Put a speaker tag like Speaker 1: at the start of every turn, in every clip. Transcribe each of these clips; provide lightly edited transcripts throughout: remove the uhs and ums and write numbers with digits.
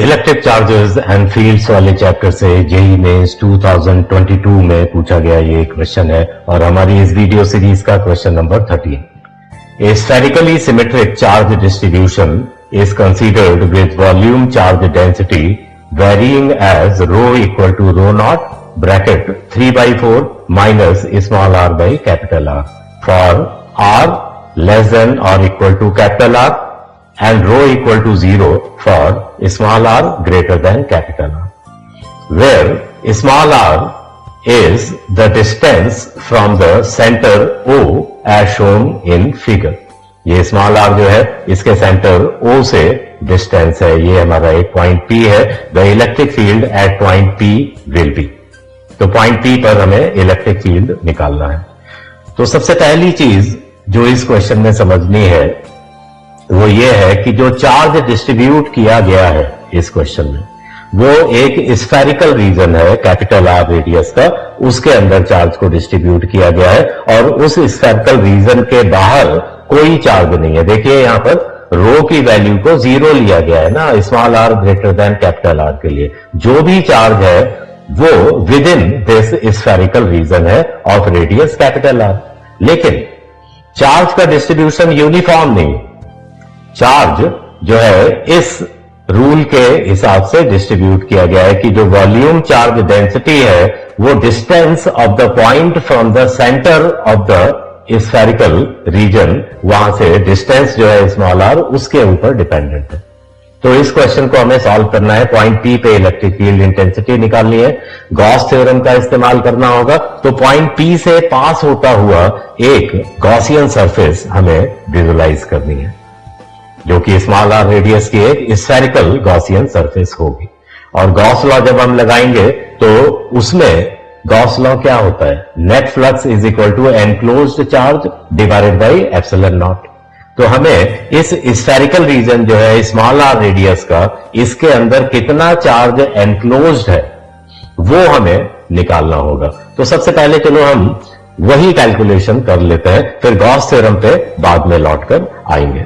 Speaker 1: Electric charges and fields वाले chapter से JEE mains 2022 में पूछा गया ये क्वेश्चन है और हमारी इस वीडियो सीरीज का question number 13। A spherically symmetric charge distribution is considered with volume charge density varying as rho equal to rho naught bracket 3/4 minus small r by capital R for r less than or equal to capital R and rho equal to 0 for small r greater than capital R, where small r is the distance from the center O as shown in figure। ये small r जो है इसके centre O से distance है, ये हमारा एक point P है। The electric field at point P will be, तो पॉइंट P पर हमें इलेक्ट्रिक फील्ड निकालना है। तो सबसे पहली चीज जो इस क्वेश्चन में समझनी है वो ये है कि जो चार्ज डिस्ट्रीब्यूट किया गया है इस क्वेश्चन में वो एक स्फेरिकल रीजन है कैपिटल R रेडियस का, उसके अंदर चार्ज को डिस्ट्रीब्यूट किया गया है और उस स्फेरिकल रीजन के बाहर कोई चार्ज नहीं है। देखिए यहां पर रो की वैल्यू को 0 लिया गया है ना, small r greater than capital R के लिए। जो भी चार्ज है वो within this spherical region है ऑफ रेडियस कैपिटल R, लेकिन चार्ज का डिस्ट्रीब्यूशन यूनिफॉर्म नहीं। चार्ज जो है इस रूल के हिसाब से डिस्ट्रीब्यूट किया गया है कि जो वॉल्यूम चार्ज डेंसिटी है वो distance of the point from the centre of the spherical region, वहां से डिस्टेंस जो है स्मॉल r उसके ऊपर डिपेंडेंट है। तो इस क्वेश्चन को हमें सॉल्व करना है, पॉइंट P पे इलेक्ट्रिक फील्ड इंटेंसिटी निकालनी है, गॉस थ्योरम का इस्तेमाल करना होगा। तो पॉइंट P से पास होता हुआ एक गॉसियन सरफेस हमें विजुलाइज करनी है जो कि स्मॉल r रेडियस की एक स्फेरिकल गॉसियन सरफेस होगी। और गॉस लॉ जब हम लगाएंगे तो उसमें गॉस लॉ क्या होता है, net flux is equal to enclosed charge divided by epsilon naught. तो हमें इस स्फेरिकल रीजन जो है स्मॉल r रेडियस का, इसके अंदर कितना चार्ज एनक्लोज्ड है वो हमें निकालना होगा। तो सबसे पहले चलो हम वही कैलकुलेशन कर लेते हैं, फिर गॉस थ्योरम पे बाद में लौट कर आएंगे।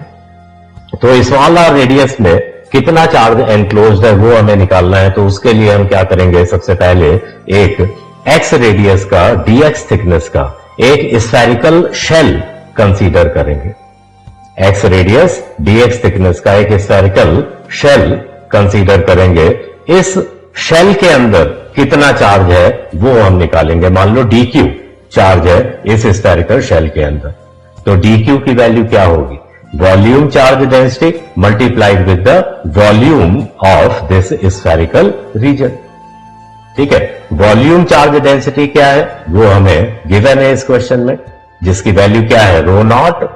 Speaker 1: तो स्मॉल r रेडियस में कितना चार्ज एनक्लोज्ड है वो हमें निकालना है। तो उसके लिए हम क्या करेंगे, सबसे पहले एक x रेडियस का dx थिकनेस का एक स्फेरिकल शेल कंसीडर करेंगे। x रेडियस dx थिकनेस का एक स्फेरिकल शेल कंसीडर करेंगे। इस शेल के अंदर कितना चार्ज है वो हम निकालेंगे। मान लो dq चार्ज है इस स्फेरिकल शेल के अंदर, तो dq की वैल्यू क्या होगी, volume charge density multiplied with the volume of this spherical region. ठीक है, वॉल्यूम चार्ज डेंसिटी क्या है वो हमें गिवन है इस क्वेश्चन में, जिसकी वैल्यू क्या है, rho naught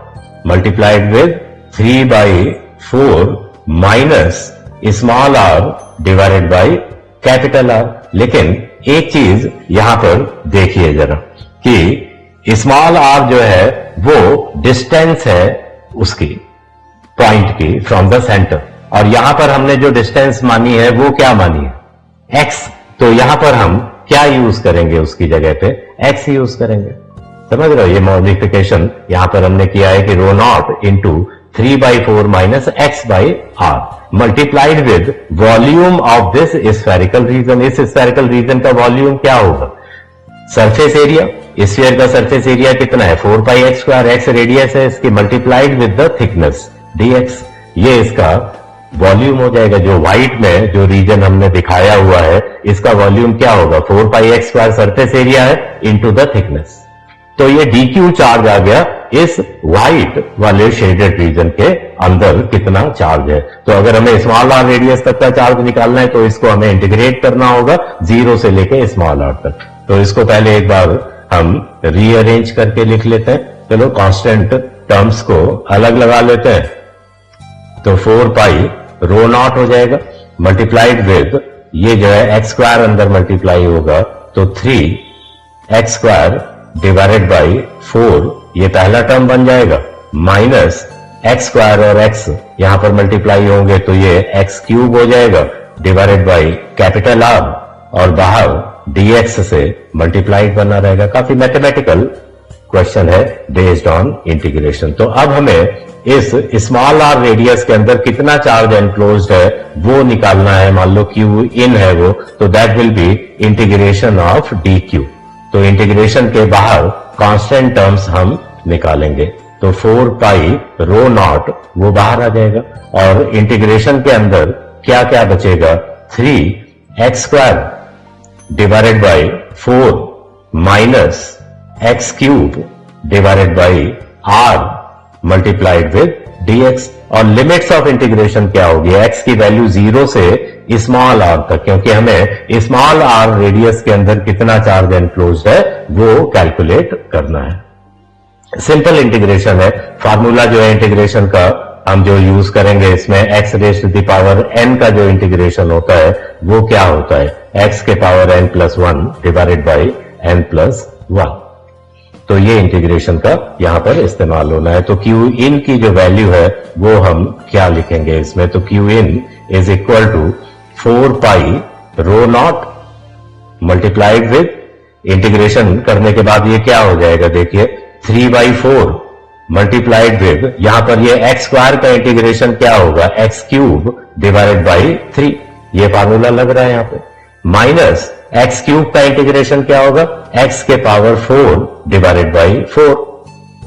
Speaker 1: multiplied with 3/4 minus small r divided by capital R। लेकिन एक चीज यहां पर देखिए जरा कि स्मॉल r जो है वो डिस्टेंस है उसकी पॉइंट की फ्रॉम द सेंटर, और यहां पर हमने जो डिस्टेंस मानी है वो क्या मानी है, x। तो यहां पर हम क्या यूज करेंगे, उसकी जगह पे x यूज करेंगे। समझ रहे हो, ये मॉडिफिकेशन यहां पर हमने किया है कि rho naught into 3/4 minus x by r multiplied with volume of this spherical region. इस स्फेरिकल रीजन का वॉल्यूम क्या होगा, सरफेस एरिया। स्फीयर का सरफेस एरिया कितना है, 4πx², x रेडियस है इसकी, multiplied with the thickness dx, ये इसका वॉल्यूम हो जाएगा। जो व्हाइट में जो रीजन हमने दिखाया हुआ है इसका वॉल्यूम क्या होगा, 4πx² सरफेस एरिया है इंटू द थिकनेस। तो ये dq चार्ज आ गया इस व्हाइट वाले शेडेड रीजन के अंदर कितना चार्ज है। तो अगर हमें स्मॉल r रेडियस तक का चार्ज निकालना है तो इसको हमें इंटीग्रेट करना होगा 0 से लेके स्मॉल r तक। तो इसको पहले एक बार हम रीअरेंज करके लिख लेते हैं। चलो कांस्टेंट टर्म्स को अलग लगा लेते हैं, तो 4π रो नॉट हो जाएगा मल्टीप्लाइड विद ये जो है x² अंदर मल्टीप्लाई होगा तो 3x² डिवाइडेड बाई 4, ये पहला टर्म बन जाएगा, माइनस x² और x यहां पर मल्टीप्लाई होंगे तो ये x³ हो जाएगा डिवाइडेड बाई कैपिटल R और बाहर dx से मल्टीप्लाइड बना रहेगा। काफी मैथमेटिकल क्वेश्चन है बेस्ड ऑन इंटीग्रेशन। तो अब हमें इस स्मॉल आर रेडियस के अंदर कितना चार्ज एनक्लोज्ड है वो निकालना है। मान लो क्यू इन है वो, तो that will be integration of D Q. तो इंटीग्रेशन के बाहर कांस्टेंट टर्म्स हम निकालेंगे, तो 4 पाई रो नॉट वो बाहर आ जाएगा, और इंटीग्रेशन के अंदर क्या क्या बचेगा, 3x² divided by 4 minus x cube divided by r multiplied with dx। और लिमिट्स ऑफ इंटीग्रेशन क्या होगी, x की वैल्यू 0 से स्मॉल r तक, क्योंकि हमें स्मॉल r रेडियस के अंदर कितना चार्ज एनक्लोज्ड है वो कैलकुलेट करना है। सिंपल इंटीग्रेशन है। फार्मूला जो है इंटीग्रेशन का हम जो यूज करेंगे इसमें x raise to the power n का जो इंटीग्रेशन होता है वो क्या होता है, x के power n+1 divided by n+1। तो ये इंटीग्रेशन का यहां पर इस्तेमाल होना है। तो क्यू इन की जो वैल्यू है वो हम क्या लिखेंगे इसमें, तो Q in is equal to 4 pi rho naught multiplied with, integration करने के बाद ये क्या हो जाएगा, देखिए 3/4 मल्टीप्लाइड विद, यहां पर ये x² का इंटीग्रेशन क्या होगा, x³ डिवाइडेड बाई 3, ये फार्मूला लग रहा है यहां पे, माइनस x³ का इंटीग्रेशन क्या होगा, x के पावर 4 डिवाइडेड बाई 4,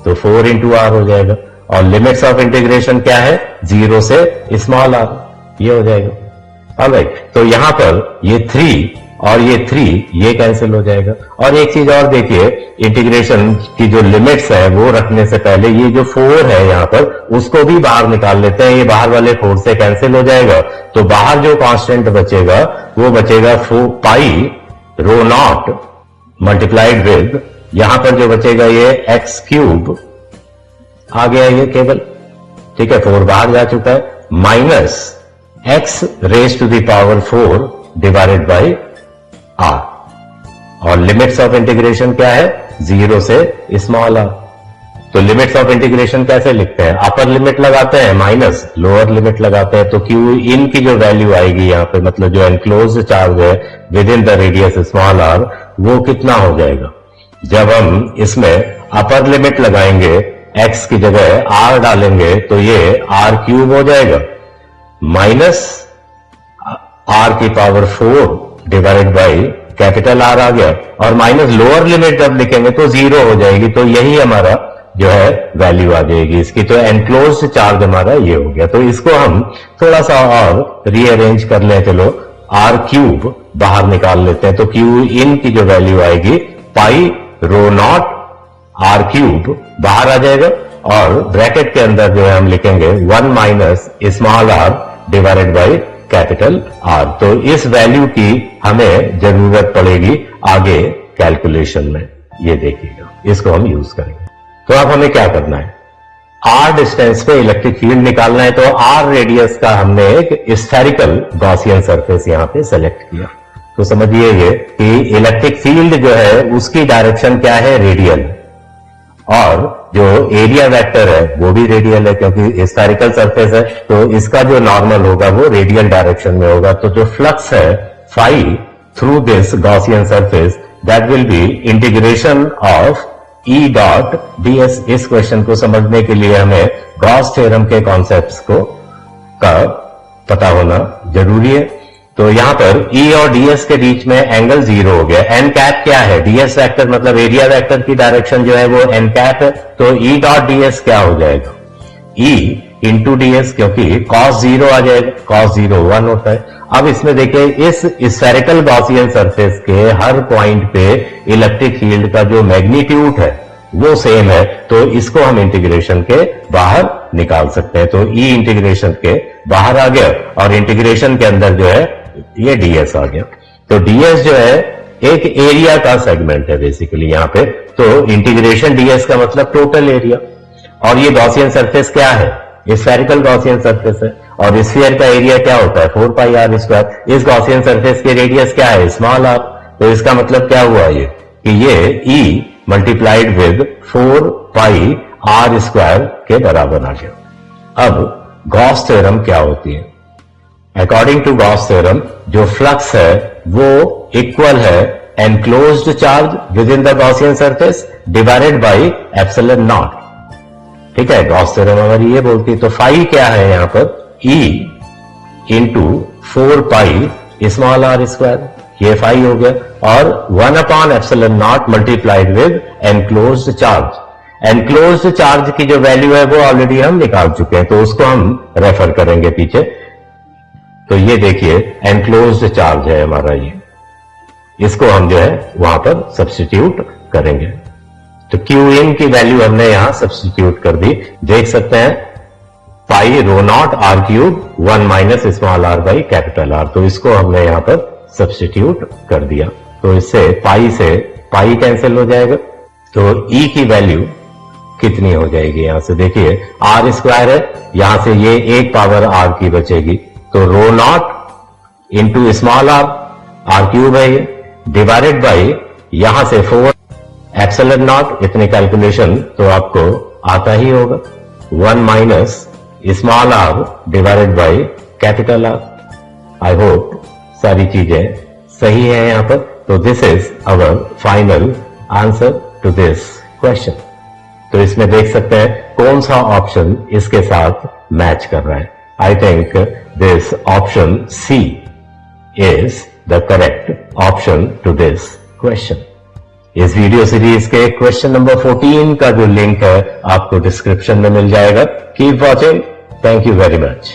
Speaker 1: तो 4 इंटू r हो जाएगा। और लिमिट्स ऑफ इंटीग्रेशन क्या है, 0 से स्मॉल r, ये हो जाएगा। ऑलराइट, तो यहां पर ये 3 और ये 3 ये कैंसिल हो जाएगा। और एक चीज और देखिए, इंटीग्रेशन की जो लिमिट्स है वो रखने से पहले ये जो 4 है यहां पर उसको भी बाहर निकाल लेते हैं, ये बाहर वाले 4 से कैंसिल हो जाएगा। तो बाहर जो कांस्टेंट बचेगा वो बचेगा 4 pi rho naught multiplied with, यहां पर जो बचेगा ये x³ आ गया ये केवल, ठीक है, 4 बाहर जा चुका है, minus x raise to the power 4 divided by r। और लिमिट्स ऑफ इंटीग्रेशन क्या है, 0 से स्मॉल r। तो लिमिट्स ऑफ इंटीग्रेशन कैसे लिखते हैं, अपर लिमिट लगाते हैं माइनस लोअर लिमिट लगाते हैं। तो क्यू इन की जो वैल्यू आएगी यहां पे, मतलब जो एनक्लोज्ड चार्ज है with in the radius small r, वो कितना हो जाएगा, जब हम इसमें अपर लिमिट लगाएंगे x की जगह r डालेंगे तो ये r³ हो जाएगा, माइनस r की power 4 divided by capital R आ गया, और माइनस लोअर लिमिट जब लिखेंगे तो 0 हो जाएगी। तो यही हमारा जो है वैल्यू आ जाएगी इसकी। तो एनक्लोज्ड चार्ज हमारा ये हो गया। तो इसको हम थोड़ा सा और रीअरेंज कर लें, चलो r³ बाहर निकाल लेते हैं। तो क्यू इन की जो वैल्यू आएगी पाई रो नॉट r³ बाहर आ जाएगा, और ब्रैकेट के अंदर जो है हम लिखेंगे 1 minus small r divided by capital R। तो इस वैल्यू की हमें जरूरत पड़ेगी आगे कैलकुलेशन में, ये देखिएगा, इसको हम यूज करेंगे। तो अब हमें क्या करना है, r डिस्टेंस पे इलेक्ट्रिक फील्ड निकालना है। तो r रेडियस का हमने एक स्फेरिकल गॉसियन सरफेस यहां पे सेलेक्ट किया। तो समझिए ये कि इलेक्ट्रिक फील्ड जो है उसकी डायरेक्शन क्या है, रेडियल, और जो एरिया वेक्टर है वो भी रेडियल है, क्योंकि स्फेरिकल सरफेस है तो इसका जो नॉर्मल होगा वो रेडियल डायरेक्शन में होगा। तो जो फ्लक्स है phi through this Gaussian surface, that will be integration of E dot ds। इस क्वेश्चन को समझने के लिए हमें गॉस थ्योरम के कॉन्सेप्ट्स का पता होना जरूरी है। तो यहां पर E और ds के बीच में एंगल 0 हो गया। n कैप क्या है, ds वेक्टर मतलब एरिया वेक्टर की डायरेक्शन जो है वो n कैप है। तो E डॉट ds क्या हो जाएगा, E इंटू ds, क्योंकि cos 0 आ जाएगा, cos 0 1 होता है। अब इसमें देखिए इस स्फेरिकल गॉसियन सरफेस के हर पॉइंट पे इलेक्ट्रिक फील्ड का जो मैग्नीट्यूड है वो सेम है, तो इसको हम इंटीग्रेशन के बाहर निकाल सकते हैं। तो E इंटीग्रेशन के बाहर आ गया, और इंटीग्रेशन के अंदर जो है ये ds आ गया। तो ds जो है एक एरिया का सेगमेंट है बेसिकली यहां पे। तो इंटीग्रेशन ds का मतलब टोटल एरिया, और ये गॉसियन सरफेस क्या है, स्फेरिकल गॉसियन सरफेस है, और स्फीयर का एरिया क्या होता है 4 पाई r²। इस गॉसियन सरफेस की रेडियस क्या है, स्मॉल r। तो इसका मतलब क्या हुआ ये कि ये E multiplied with 4 pi r² के बराबर आ गया। अब गॉस थ्योरम क्या होती है, अकॉर्डिंग टू गॉस थ्योरम जो फ्लक्स है वो इक्वल है enclosed charge with in the Gaussian surface divided by epsilon not. ठीक है, गॉस थ्योरम हमारी ये बोलती है। तो फाई क्या है यहां पर, E into 4 pi small R square, ये फाई हो गया, और 1 upon epsilon naught multiplied with enclosed charge. Enclosed charge की जो वैल्यू है वो ऑलरेडी हम निकाल चुके हैं, तो उसको हम रेफर करेंगे पीछे। तो ये देखिए एनक्लोज्ड चार्ज है हमारा, ये इसको हम जो है वहां पर सब्स्टिट्यूट करेंगे। तो क्यू इन की वैल्यू हमने यहां सब्स्टिट्यूट कर दी। देख सकते हैं pi rho naught r cube 1 minus small r by capital R, तो इसको हमने यहां पर सब्स्टिट्यूट कर दिया। तो इससे पाई कैंसिल हो जाएगा। तो ई की वैल्यू कितनी हो जाएगी, यहां से देखिए आर स्क्वायर है, यहां से ये एक पावर आर की बचेगी, तो rho naught into small r cube है ये, डिवाइडेड बाई यहां से 4 एप्सिलॉन नॉट, इतनी कैलकुलेशन तो आपको आता ही होगा, 1 minus small R divided by capital R. I hope सारी चीजें सही है यहां पर। तो this is our final answer to this question. तो इसमें देख सकते हैं कौन सा ऑप्शन इसके साथ मैच कर रहा है। I think this option C is the correct option to this question. इस वीडियो सीरीज के क्वेश्चन नंबर 14 का जो लिंक है आपको डिस्क्रिप्शन में मिल जाएगा। Keep watching, thank you very much.